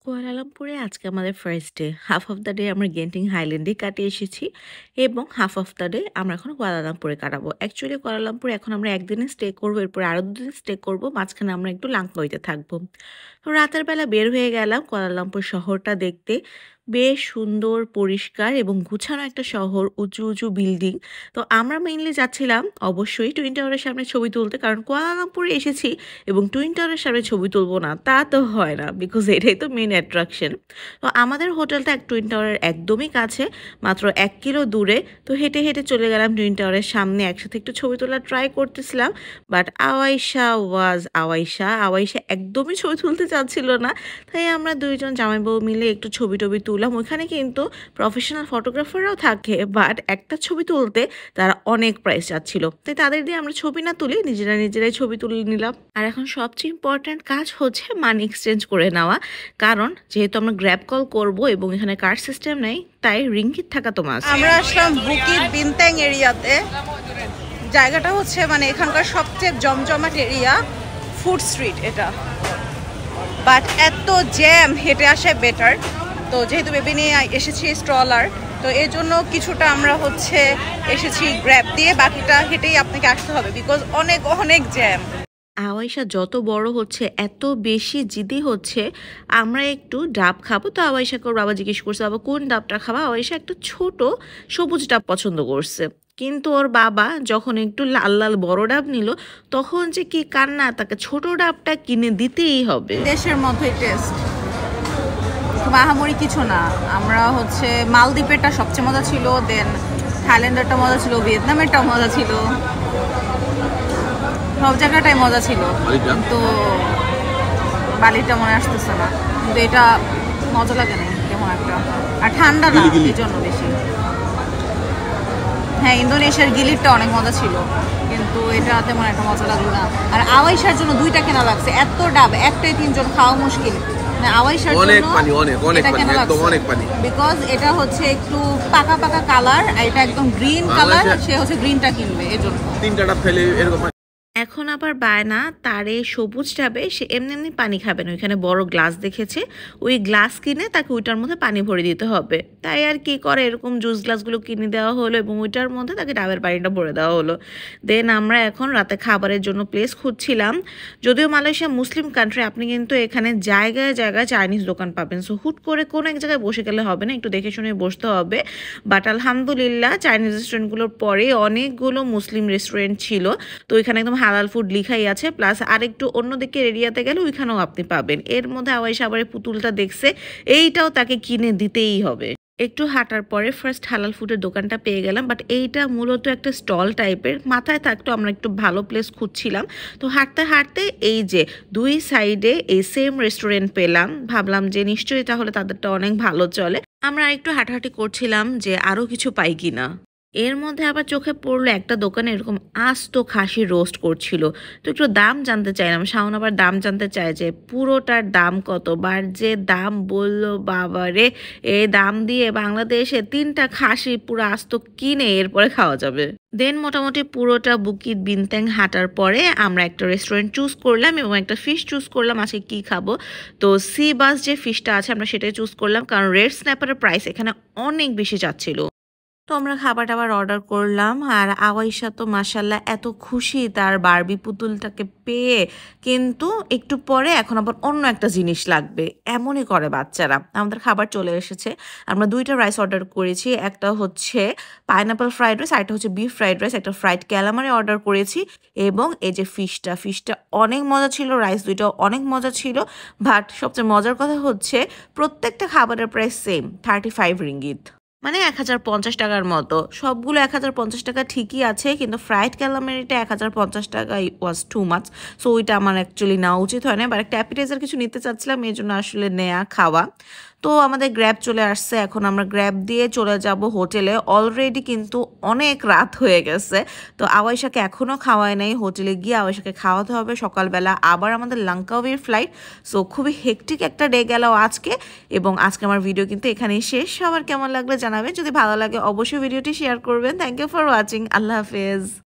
কুয়ালালামপুরে আজকে আমাদের first day. Half of the day আমরা গেন্টিং হাইল্যান্ডে কাটিয়ে এসেছি এবং হাফ অফ দ্য ডে আমরা এখন কুয়ালালামপুরে কাটাবো। অ্যাকচুয়ালি কুয়ালালামপুরে এখন আমরা একদিনে স্টে করবো, এরপরে আরও দুদিন স্টে করবো, মাঝখানে আমরা একটু লাংকাউইতে থাকবো। তো রাতের বেলা বের হয়ে গেলাম কুয়ালালামপুর শহরটা দেখতে। বেশ সুন্দর, পরিষ্কার এবং গুছানো একটা শহর, উঁচু উঁচু বিল্ডিং। তো আমরা মেইনলি যাচ্ছিলাম অবশ্যই টুইন টাওয়ারের সামনে ছবি তুলতে, কারণ কুয়ালালামপুরে এসেছি এবং টুইন টাওয়ারের সামনে ছবি তুলবো না তা তো হয় না, বিকজ এটাই তো মেন অ্যাট্রাকশন। তো আমাদের হোটেলটা টুইন টাওয়ারের একদমই কাছে, মাত্র 1 কিলো দূরে। তো হেঁটে হেঁটে চলে গেলাম টুইন টাওয়ারের সামনে, একসাথে একটু ছবি তোলা ট্রাই করতেছিলাম। বাট আওয়াইশা একদমই ছবি তুলতে চাচ্ছিল না। তাই আমরা দুইজন জামাই বউ মিলে একটু ছবি টবি তুললাম। ওইখানে কিন্তু প্রফেশনাল ফটোগ্রাফাররাও থাকে, বাট একটা ছবি তুলতে তারা অনেক প্রাইস চাচ্ছিল। তাই তাদের দিয়ে আমরা ছবি না তুলে নিজেরাই ছবি তুলে নিলাম। আর এখন সবচেয়ে ইম্পর্ট্যান্ট কাজ হচ্ছে মানি এক্সচেঞ্জ করে নেওয়া, কারণ যেহেতু আমরা গ্র্যাব কল করব এবং এখানে কার্ড সিস্টেম নেই, তাই রিঙ্গিত থাকা তো মাস্ট। আমরা আসলাম বুকিত বিনতেং এরিয়াতে। জায়গাটা হচ্ছে মানে এখানকার সবচেয়ে জমজমাট এরিয়া, ফুড স্ট্রিট এটা। বাট এত জ্যাম, হেঁটে আসায় বেটার। তো যেহেতু বেবি নিয়ে এসেছি স্ট্রলার, তো এর জন্য কিছুটা আমরা হচ্ছে এসেছি গ্র্যাব দিয়ে, বাকিটা হেঁটেই আপনাকে আসতে হবে, বিকজ অনেক অনেক জ্যাম। আওয়াইশা যত বড় হচ্ছে এত বেশি জিদি হচ্ছে আমরা একটু ডাব খাবো। তো আওয়াইশাকে ওর বাবা জিজ্ঞেস করছে, বাবা কোন ডাবটা খাবা? আওয়াইশা একটা ছোট সবুজ ডাব পছন্দ করছে, কিন্তু ওর বাবা যখন একটু লাল লাল বড় ডাব নিল তখন যে কি কান্না, তাকে ছোট ডাবটা কিনে দিতেই হবে। দেশের মধ্যে টেস্ট আহামরি কিছু না। আমরা হচ্ছে মালদ্বীপেরটা সবচেয়ে মজা ছিল, দেন থাইল্যান্ডেরটা মজা ছিল, ভিয়েতনামেরটা মজা ছিল, সব জায়গাটাই মজা ছিল, কিন্তু বালিটা মনে আসতেছে না। কিন্তু এটা মজা লাগে না কেমন একটা, আর ঠান্ডা না এই জন্য বেশি। হ্যাঁ, ইন্দোনেশিয়ার গিলিরটা অনেক মজা ছিল, কিন্তু এটা তেমন একটা মজা লাগলো না। আর আওয়াইশার জন্য 2টা কেনা লাগছে, এত ডাব একটাই 3জন খাওয়া মুশকিল। আওয়াইশার জন্য এটা কেনা লাগছে বিকজ এটা হচ্ছে একটু পাকা পাকা কালার, আর এটা একদম গ্রিন কালার, সে হচ্ছে গ্রিনটা কিনবে, এই জন্য 3টা ডাব খেলে এরকম। এখন আবার বায়না তারে সবুজ ডাবে সে এমনি এমনি পানি খাবে না, ওইখানে বড় গ্লাস দেখেছে, ওই গ্লাস কিনে তাকে ওইটার মধ্যে পানি ভরে দিতে হবে। তাই আর কি করে, এরকম জুস গ্লাসগুলো কিনে দেওয়া হলো এবং ওইটার মধ্যে তাকে ডাবের পানিটা ভরে দেওয়া হলো। দেন আমরা এখন রাতে খাবারের জন্য প্লেস খুঁজছিলাম। যদিও মালয়েশিয়া মুসলিম কান্ট্রি, আপনি কিন্তু এখানে জায়গায় জায়গায় চাইনিজ দোকান পাবেন, সো হুট করে কোনো এক জায়গায় বসে গেলে হবে না, একটু দেখে শুনে বসতে হবে। বাট আলহামদুলিল্লাহ চাইনিজ রেস্টুরেন্টগুলোর পরে অনেকগুলো মুসলিম রেস্টুরেন্ট ছিল। তো এখানে একদম হালাল ফুড লিখাই আছে, প্লাস আরেকটু অন্যদিকে এরিয়াতে গেলে ওইখানেও আপনি পাবেন। এর মধ্যে আওয়াইশা আবার পুতুলটা দেখছে, এইটাও তাকে কিনে দিতেই হবে। একটু হাঁটার পরে ফার্স্ট হালাল ফুডের দোকানটা পেয়ে গেলাম, বাট এইটা মূলত একটা স্টল টাইপের, মাথায় থাকতো আমরা একটু ভালো প্লেস খুঁজছিলাম। তো হাঁটতে হাঁটতে এই যে 2 সাইডে এই সেম রেস্টুরেন্ট পেলাম, ভাবলাম যে নিশ্চয়ই তাহলে তাদেরটা অনেক ভালো চলে। আমরা একটু হাঁটাহাঁটি করছিলাম যে আরও কিছু পাই কিনা। এর মধ্যে আবার চোখে পড়লো একটা দোকানে এরকম আস্ত খাসি রোস্ট করছিল। তো একটু দাম জানতে চাইলাম, শাওন আবার দাম জানতে চায় যে পুরোটার দাম কত। বার যে দাম বললো, বাবারে এই দাম দিয়ে বাংলাদেশে 3টা খাসি পুরো আস্ত কিনে এরপরে খাওয়া যাবে। দেন মোটামুটি পুরোটা বুকিত বিনতেং হাঁটার পরে আমরা একটা রেস্টুরেন্ট চুজ করলাম এবং একটা ফিশ চুজ করলাম। আজকে কি খাবো, তো সি বাস যে ফিশটা আছে আমরা সেটাই চুজ করলাম, কারণ রেড স্ন্যাপারের প্রাইস এখানে অনেক বেশি যাচ্ছিল। তো আমরা খাবার টাবার অর্ডার করলাম, আর আওয়াইশা তো মাশাল্লাহ এত খুশি তার বারবি পুতুলটাকে পেয়ে, কিন্তু একটু পরে এখন আবার অন্য একটা জিনিস লাগবে, এমনই করে বাচ্চারা। আমাদের খাবার চলে এসেছে, আমরা 2টা রাইস অর্ডার করেছি, একটা হচ্ছে পাইনাপল ফ্রাইড রাইস, একটা হচ্ছে বিফ ফ্রাইড রাইস, একটা ফ্রাইড ক্যালামারি অর্ডার করেছি, এবং এই যে ফিশটা অনেক মজা ছিল, রাইস 2টাও অনেক মজা ছিল। বাট সবচেয়ে মজার কথা হচ্ছে প্রত্যেকটা খাবারের প্রাইস সেম, 35 রিঙ্গিত, মানে 1050 টাকার মতো। সবগুলো 1050 টাকা ঠিকই আছে, কিন্তু ফ্রাইড ক্যালামারিটা 1050 টাকা ওয়াজ টু মাচ। সো ওইটা আমার অ্যাকচুয়ালি নেওয়া উচিত হয় না, বা একটা অ্যাপিটাইজার কিছু নিতে চাচ্ছিলাম, এই জন্য আসলে নেয়া খাওয়া। তো আমাদের গ্র্যাব চলে আসছে, এখন আমরা গ্র্যাব দিয়ে চলে যাব হোটেলে। অলরেডি কিন্তু অনেক রাত হয়ে গেছে, তো আওয়াইশাকে এখনও খাওয়ায় নাই। হোটেলে গিয়ে আওয়াইশাকে খাওয়াতে হবে সকালবেলা, আবার আমাদের লাংকাউইয়ের ফ্লাইট। সো খুবই হেক্টিক একটা ডে গেল আজকে, এবং আজকে আমার ভিডিও কিন্তু এখানেই শেষ। সবার কেমন লাগলো জানাবেন, যদি ভালো লাগে অবশ্যই ভিডিওটি শেয়ার করবেন। থ্যাংক ইউ ফর ওয়াচিং, আল্লাহ হাফেজ।